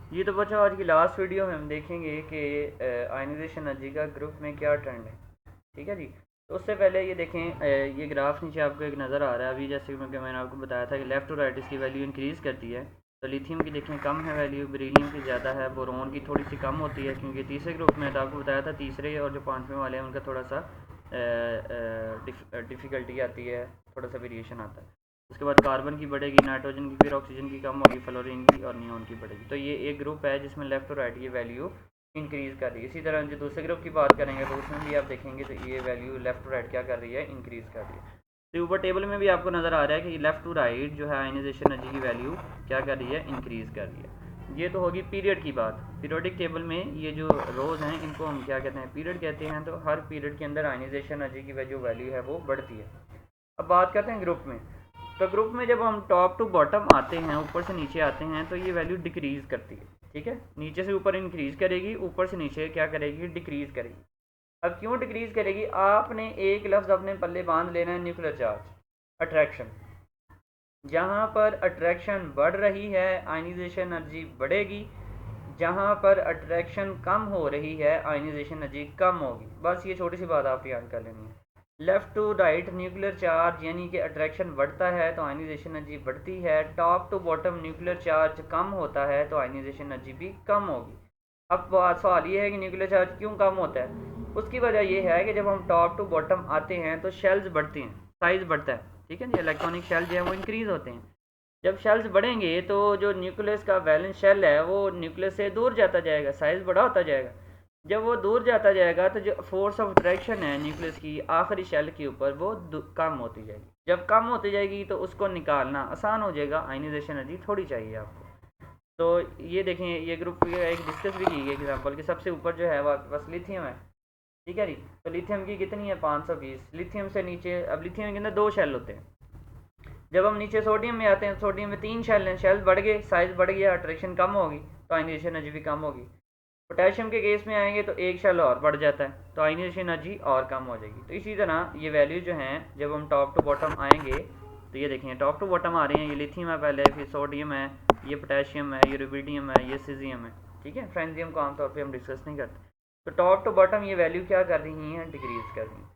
ये तो बच्चों आज की लास्ट वीडियो में हम देखेंगे कि आयनाइजेशन एनर्जी का ग्रुप में क्या ट्रेंड है। ठीक है जी। तो उससे पहले ये देखें, ये ग्राफ नीचे आपको एक नज़र आ रहा है। अभी जैसे कि मैंने आपको बताया था कि लेफ़्ट टू राइट इसकी वैल्यू इंक्रीज़ करती है। तो लिथियम की देखें कम है वैल्यू, बेरिलियम की ज़्यादा है, बोरोन की थोड़ी सी कम होती है क्योंकि तीसरे ग्रुप में तो आपको बताया था तीसरे और जो पाँचवें वाले हैं उनका थोड़ा सा डिफ़िकल्टी आती है, थोड़ा सा वेरिएशन आता है। उसके बाद कार्बन की बढ़ेगी, नाइट्रोजन की, फिर ऑक्सीजन की कम होगी, फ्लोरीन की और नियॉन की बढ़ेगी। तो ये एक ग्रुप है जिसमें लेफ़्ट टू राइट ये वैल्यू इंक्रीज़ कर रही है। इसी तरह जो दूसरे ग्रुप की बात करेंगे तो उसमें भी आप देखेंगे तो ये वैल्यू लेफ़्ट टू राइट क्या कर रही है, इंक्रीज़ कर रही है। तो ऊपर टेबल में भी आपको नज़र आ रहा है कि लेफ़्ट टू राइट जो है आयनाइजेशन एनर्जी की वैल्यू क्या कर रही है, इंक्रीज़ कर रही है। ये तो होगी पीरियड की बात। पीरियोडिक टेबल में ये जो रोज़ हैं इनको हम क्या कहते हैं, पीरियड कहते हैं। तो हर पीरियड के अंदर आयनाइजेशन एनर्जी की जो वैल्यू है वो बढ़ती है। अब बात करते हैं ग्रुप में। तो ग्रुप में जब हम टॉप टू बॉटम आते हैं, ऊपर से नीचे आते हैं, तो ये वैल्यू डिक्रीज़ करती है। ठीक है, नीचे से ऊपर इंक्रीज़ करेगी, ऊपर से नीचे क्या करेगी, डिक्रीज़ करेगी। अब क्यों डिक्रीज़ करेगी, आपने एक लफ्ज़ अपने पल्ले बांध लेना है, न्यूक्लियर चार्ज, अट्रैक्शन। जहाँ पर अट्रैक्शन बढ़ रही है आयनाइजेशन एनर्जी बढ़ेगी, जहाँ पर अट्रैक्शन कम हो रही है आयनाइजेशन एनर्जी कम होगी। बस ये छोटी सी बात आप याद कर लेनी है। Left to right nuclear charge यानी कि अट्रैक्शन बढ़ता है तो आयनाइजेशन एनर्जी बढ़ती है। Top to bottom nuclear charge कम होता है तो आयनाइजेशन एनर्जी भी कम होगी। अब सवाल ये है कि न्यूक्लियर चार्ज क्यों कम होता है। उसकी वजह ये है कि जब हम टॉप टू बॉटम आते हैं तो शेल्स बढ़ते हैं, साइज़ बढ़ता है। ठीक है जी, इलेक्ट्रॉनिक शेल जो है वो इंक्रीज़ होते हैं। जब शेल्स बढ़ेंगे तो जो न्यूक्लियस का वैलेंस शेल है वो न्यूक्लियस से दूर जाता जाएगा, साइज़ बड़ा होता जाएगा। जब वो दूर जाता जाएगा तो जो फोर्स ऑफ अट्रैक्शन है न्यूक्लियस की आखिरी शेल के ऊपर वो कम होती जाएगी। जब कम होती जाएगी तो उसको निकालना आसान हो जाएगा, आयनाइजेशन एनर्जी थोड़ी चाहिए आपको। तो ये देखें, ये ग्रुप एक डिस्कस भी की गई एग्जाम्पल कि सबसे ऊपर जो है वो बस लिथियम है। ठीक है जी। तो लिथियम की कितनी है, 520। लिथियम से नीचे, अब लिथियम के अंदर दो शेल होते हैं। जब हम नीचे सोडियम में आते हैं, सोडियम में तीन शेल हैं, शेल बढ़ गए, साइज बढ़ गया, अट्रैक्शन कम होगी तो आयनाइजेशन एनर्जी भी कम होगी। पोटेशियम के केस में आएंगे तो एक शेल और बढ़ जाता है तो आयनाइजेशन एनर्जी और कम हो जाएगी। तो इसी तरह ये वैल्यू जो हैं जब हम टॉप टू बॉटम आएंगे तो ये देखें टॉप टू बॉटम आ रही हैं। ये लिथियम है पहले, फिर सोडियम है, ये पोटेशियम है, ये रुबिडियम है, ये सीजियम है। ठीक है, फ्रेंजियम को आमतौर पर हम डिस्कस नहीं करते। तो टॉप टू बॉटम ये वैल्यू क्या कर रही हैं, डिक्रीज़ कर रही हैं।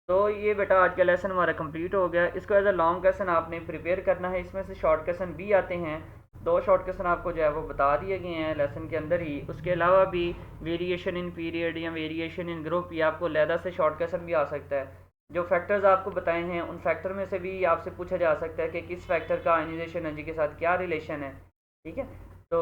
तो ये बेटा आज का लेसन हमारा कंप्लीट हो गया। इसको एज अ लॉन्ग क्वेश्चन आपने प्रिपेयर करना है। इसमें से शॉर्ट क्वेश्चन भी आते हैं, दो शॉर्ट क्वेश्चन आपको जो है वो बता दिए गए हैं लेसन के अंदर ही। उसके अलावा भी वेरिएशन इन पीरियड या वेरिएशन इन ग्रुप, ये आपको लहदा से शॉर्ट क्वेश्चन भी आ सकता है। जो फैक्टर्स आपको बताए हैं उन फैक्टर में से भी आपसे पूछा जा सकता है कि किस फैक्टर का आयनाइजेशन एनर्जी के साथ क्या रिलेशन है। ठीक है। तो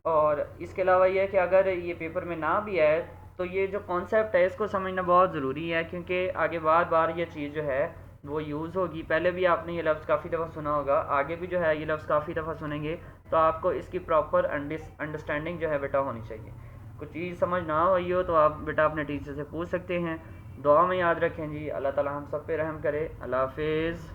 और इसके अलावा यह है कि अगर ये पेपर में ना भी आए तो ये जो कॉन्सेप्ट है इसको समझना बहुत ज़रूरी है क्योंकि आगे बार बार ये चीज़ जो है वो यूज़ होगी। पहले भी आपने ये लफ्ज़ काफ़ी दफ़ा सुना होगा, आगे भी जो है ये लफ्ज़ काफ़ी दफ़ा सुनेंगे। तो आपको इसकी प्रॉपर अंडरस्टैंडिंग जो है बेटा होनी चाहिए। कुछ चीज़ समझ ना आई हो तो आप बेटा अपने टीचर से पूछ सकते हैं। दुआ में याद रखें जी। अल्लाह ताला हम सब पे रहम करे। अल्लाह हाफिज़।